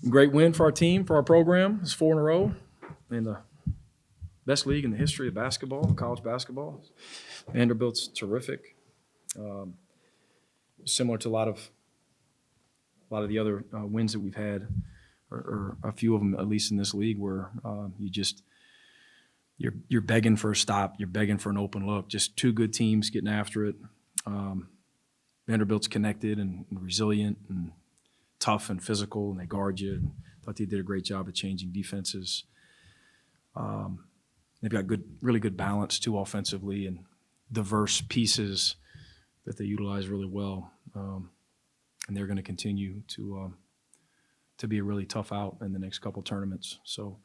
Great win for our team, for our program. It's 4 in a row in the best league in the history of basketball, college basketball. Vanderbilt's terrific. Similar to a lot of the other wins that we've had, or a few of them at least in this league, where you're begging for a stop, you're begging for an open look. Just two good teams getting after it. Vanderbilt's connected and resilient and tough and physical, and they guard you. And thought they did a great job of changing defenses. They've got really good balance too offensively, and diverse pieces that they utilize really well. And they're going to continue to be a really tough out in the next couple tournaments. So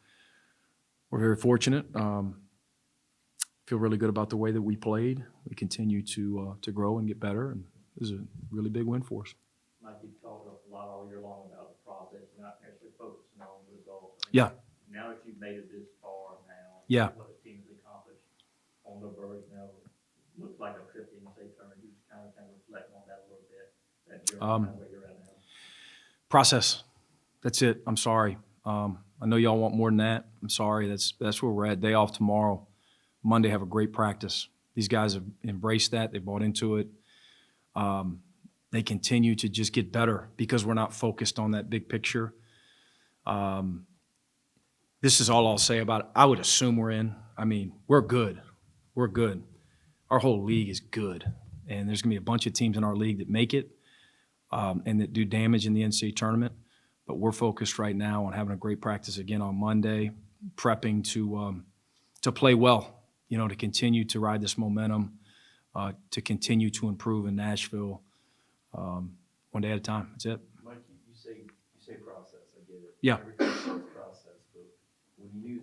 we're very fortunate. Feel really good about the way that we played. We continue to grow and get better, and this is a really big win for us. Mike, you've talked a lot all year long about the process, not necessarily focusing on the results. Yeah. Now that you've made it this far now, yeah. What the team's accomplished on the verge now, looks like a trip in the state tournament. You just kind of reflect on that a little bit. That you're where you're at now. Process. That's it. I'm sorry. I know y'all want more than that. I'm sorry. That's where we're at. Day off tomorrow. Monday, have a great practice. These guys have embraced that. They bought into it. They continue to just get better because we're not focused on that big picture. This is all I'll say about it. I would assume we're in. I mean, we're good. We're good. Our whole league is good. And there's going to be a bunch of teams in our league that make it and that do damage in the NCAA tournament. But we're focused right now on having a great practice again on Monday, prepping to play well, to continue to ride this momentum, to continue to improve in Nashville, one day at a time. That's it. Mike, you say process. I get it. Yeah. Everything says process, but when you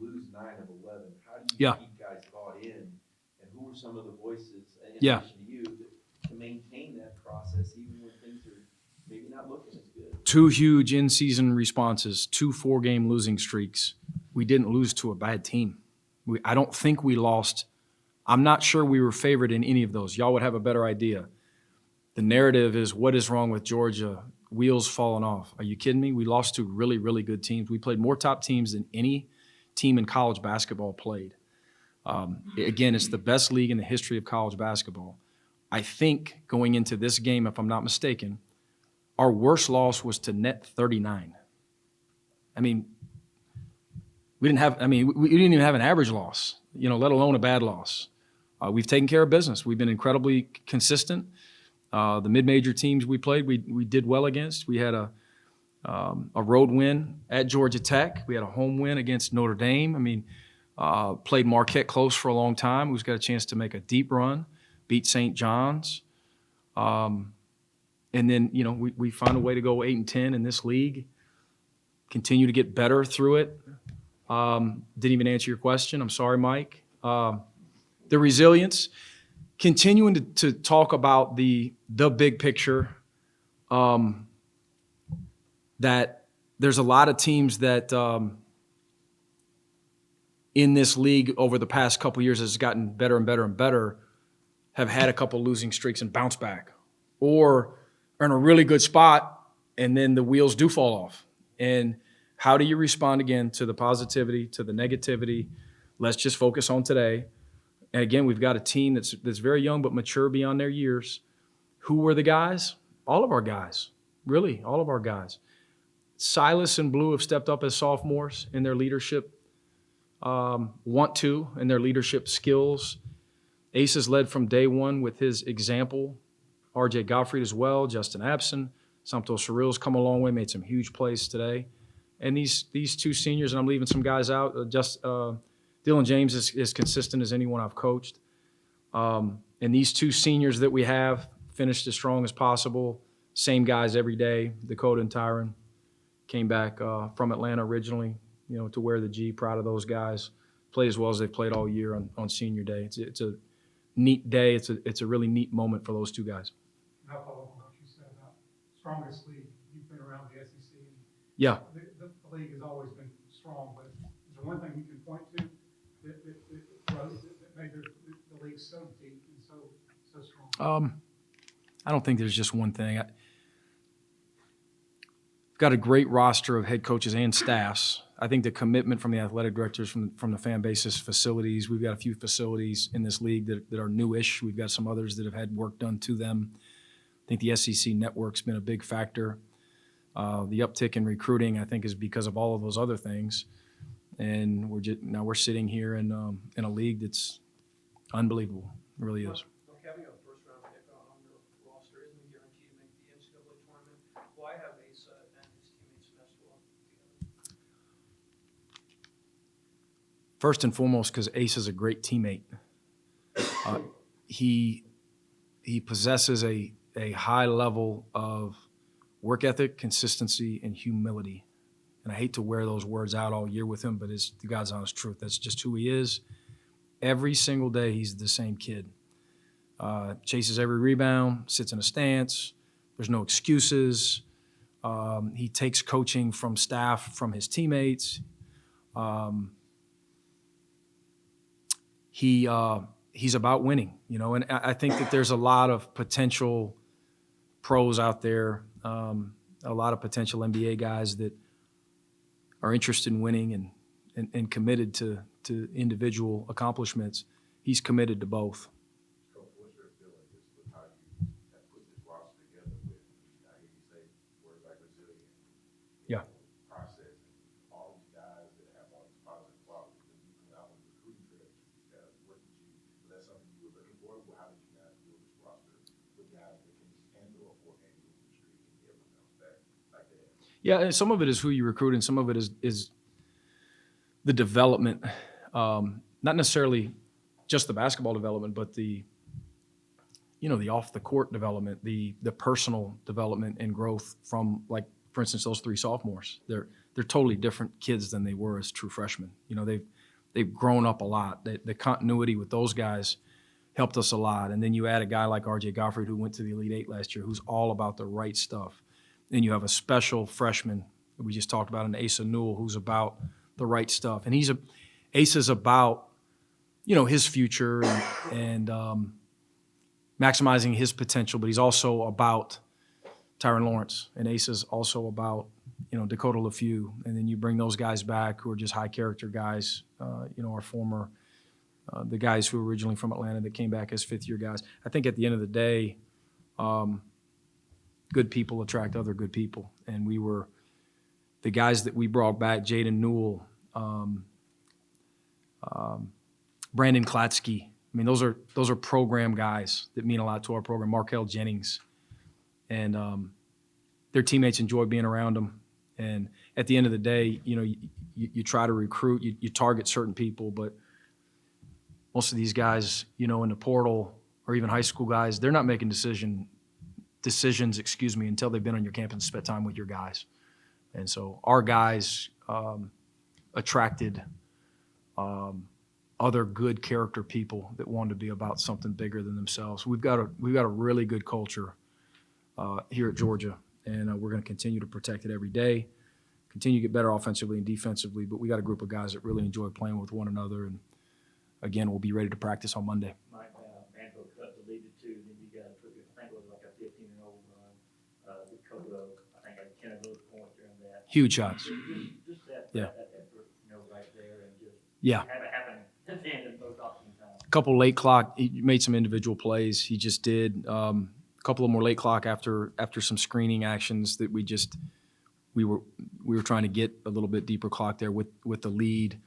lose 9 of 11, how do you Yeah. keep guys bought in? And who are some of the voices in Yeah. addition to you to maintain that process even when things are maybe not looking as good? 2 huge in-season responses, 2 4-game losing streaks. We didn't lose to a bad team. I don't think we lost. I'm not sure we were favored in any of those. Y'all would have a better idea. The narrative is, what is wrong with Georgia? Wheels falling off. Are you kidding me? We lost to really, really good teams. We played more top teams than any team in college basketball played. Again, it's the best league in the history of college basketball. I think going into this game, if I'm not mistaken, our worst loss was to net 39. I mean, we didn't even have an average loss, let alone a bad loss. We've taken care of business. We've been incredibly consistent. The mid-major teams we played, we did well against. We had a road win at Georgia Tech. We had a home win against Notre Dame. Played Marquette close for a long time. We've got a chance to make a deep run, beat St. John's. And then, we find a way to go 8-10 in this league, continue to get better through it. Didn't even answer your question. I'm sorry, Mike. The resilience, continuing to talk about the big picture, that there's a lot of teams that in this league over the past couple of years has gotten better and better and better, have had a couple losing streaks and bounce back, or are in a really good spot and then the wheels do fall off. And how do you respond again to the positivity, to the negativity? Let's just focus on today. And again, we've got a team that's very young but mature beyond their years. Who were the guys? All of our guys, really, all of our guys. Silas and Blue have stepped up as sophomores in their leadership, in their leadership skills. Ace has led from day one with his example. R.J. Gottfried as well, Justin Abson. Sumpto Ciril's come a long way, made some huge plays today. And these 2 seniors, and I'm leaving some guys out, Dylan James is as consistent as anyone I've coached. And these 2 seniors that we have finished as strong as possible. Same guys every day. Dakota and Tyron came back from Atlanta originally, to wear the G. Proud of those guys. Played as well as they've played all year on senior day. It's a neat day. It's a really neat moment for those 2 guys. I'll follow up on what you said about strongest league. You've been around the SEC. Yeah. The league has always been strong, but is there one thing you can point to that made the league so deep and so strong? I don't think there's just one thing. got a great roster of head coaches and staffs. I think the commitment from the athletic directors, from the fan bases, facilities. We've got a few facilities in this league that are newish. We've got some others that have had work done to them. I think the SEC network's been a big factor. The uptick in recruiting, I think, is because of all of those other things. And now we're sitting here in a league that's unbelievable. It really is. Like having a first-round pick on your roster isn't a guarantee to make the NCAA tournament. Why have Asa and his teammates meshed well together? First and foremost, because Ace is a great teammate. He possesses a high level of work ethic, consistency, and humility. And I hate to wear those words out all year with him, but it's the God's honest truth. That's just who he is. Every single day, he's the same kid. Chases every rebound, sits in a stance. There's no excuses. He takes coaching from staff, from his teammates. He's about winning, and I think that there's a lot of potential pros out there, a lot of potential NBA guys that are interested in winning and committed to individual accomplishments. He's committed to both. Coach, what's your feeling just with how you have put this roster together with, I hear you say words like resilient, Yeah. process, and all these guys that have all these positive qualities, and you come out on the recruiting trail with these guys, what did you, was that something you were looking for? How did you guys build this roster with guys that can handle a 4-game losing streak and be able to bounce back like that? Yeah, and some of it is who you recruit, and some of it is the development, not necessarily just the basketball development, but the off the court development, the personal development and growth from, like, for instance, those 3 sophomores. They're totally different kids than they were as true freshmen. They've grown up a lot. The continuity with those guys helped us a lot. And then you add a guy like R.J. Goffrey, who went to the Elite Eight last year, who's all about the right stuff. Then you have a special freshman that we just talked about, an Asa Newell, who's about the right stuff. And Asa's about, his future and maximizing his potential, but he's also about Tyron Lawrence. And Asa's also about, Dakota LaFew. And then you bring those guys back who are just high character guys, our former, the guys who were originally from Atlanta that came back as 5th-year guys. I think at the end of the day, good people attract other good people. And the guys that we brought back, Jaden Newell, Brandon Klatsky. I mean, those are program guys that mean a lot to our program. Markel Jennings, and their teammates enjoy being around them. And at the end of the day, you try to recruit, you target certain people, but most of these guys, in the portal or even high school guys, they're not making decisions, until they've been on your campus and spent time with your guys. And so our guys attracted other good character people that wanted to be about something bigger than themselves. We've got a really good culture here at Georgia, and we're going to continue to protect it every day, continue to get better offensively and defensively, but we got a group of guys that really enjoy playing with one another, and again, we'll be ready to practice on Monday. Mike, Vanderbilt cut the lead to 2, then you guys took it, I think it was like a 15-0 run. Dakota, I think, had 10 of those points during that. Huge shots. Just that Yeah. effort, right there, and just Yeah. have it happen at the end of both option times. A couple late clock. He made some individual plays. He just did. A couple of more late clock after some screening actions that we were trying to get a little bit deeper clock there with the lead.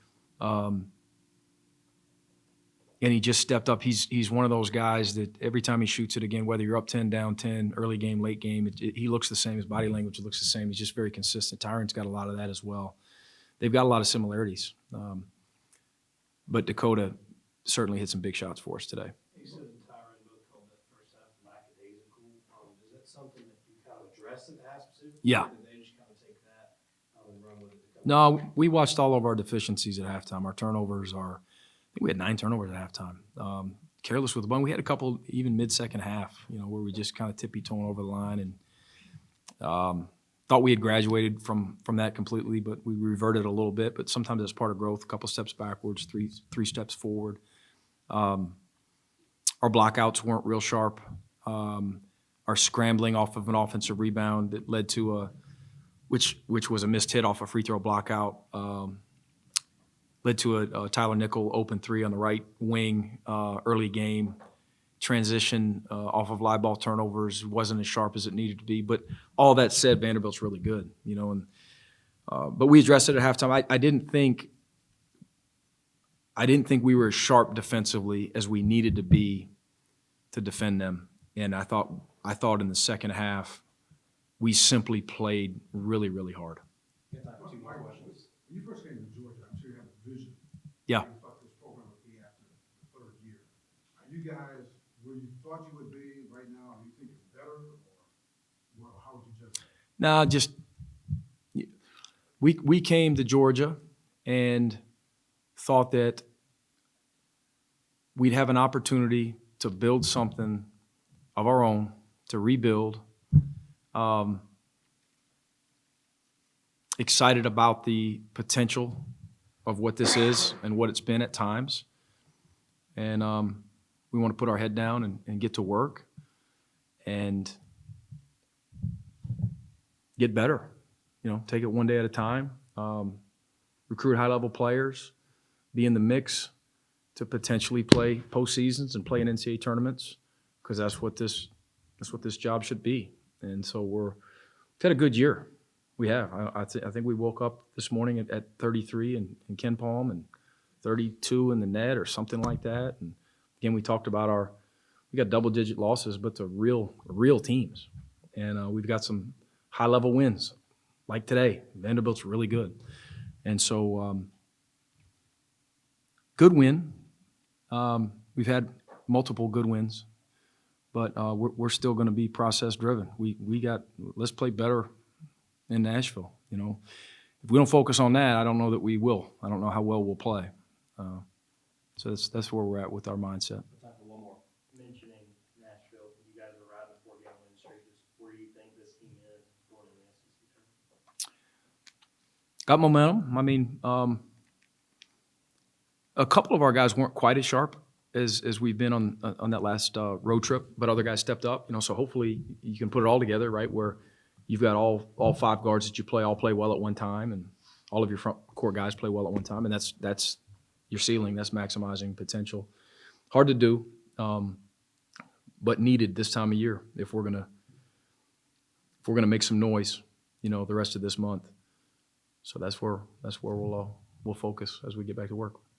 And he just stepped up. He's one of those guys that every time he shoots it again, whether you're up 10, down 10, early game, late game, he looks the same. His body language looks the same. He's just very consistent. Tyron's got a lot of that as well. They've got a lot of similarities. But Dakota certainly hit some big shots for us today. Asa and Tyron both called that first half lackadaisical. Is that something that you kind of addressed at the half specifically? Yeah. Or did they just kind of take that and run with it? No, we watched all of our deficiencies at halftime. Our turnovers I think we had 9 turnovers at halftime. Careless with the ball. We had a couple even mid-second half, where we just kind of tippy-toeing over the line, and thought we had graduated from that completely, but we reverted a little bit. But sometimes that's part of growth. A couple steps backwards, three steps forward. Our blockouts weren't real sharp. Our scrambling off of an offensive rebound that led to which was a missed hit off a free throw blockout. Led to a Tyler Nickel open three on the right wing early game. Transition off of live ball turnovers wasn't as sharp as it needed to be. But all that said, Vanderbilt's really good, you know. And but we addressed it at halftime. I didn't think we were as sharp defensively as we needed to be to defend them. And I thought in the second half we simply played really, really hard. When you first came to Georgia, I'm sure you had a vision. Yeah. You thought this program would be after the third year. Are you guys where you thought you would be right now? Are you thinking better, or how would you judge that? No, just we came to Georgia and thought that we'd have an opportunity to build something of our own, to rebuild. Excited about the potential of what this is and what it's been at times. And we want to put our head down and get to work and get better. You know, take it one day at a time. Recruit high-level players, be in the mix to potentially play postseasons and play in NCAA tournaments, because that's what this job should be. And so we've had a good year. We have. I think we woke up this morning at 33 in Ken Palm and 32 in the net or something like that. And again, we talked about we got double-digit losses, but the real teams. And we've got some high-level wins, like today. Vanderbilt's really good. And so good win. We've had multiple good wins, but we're still going to be process-driven. Let's play better in Nashville. You know, if we don't focus on that, I don't know that we will. I don't know how well we'll play. So that's where we're at with our mindset. Time for one more. Mentioning Nashville, you guys are riding a 4-game win streak. Where do you think this team is going in the SEC tournament? Got momentum. I mean, a couple of our guys weren't quite as sharp as we've been on that last road trip, but other guys stepped up. You know, so hopefully you can put it all together, right, where you've got all 5 guards that you play all play well at one time, and all of your front court guys play well at one time, and that's your ceiling. That's maximizing potential. Hard to do, but needed this time of year if we're gonna make some noise, you know, the rest of this month. So that's where we'll focus as we get back to work.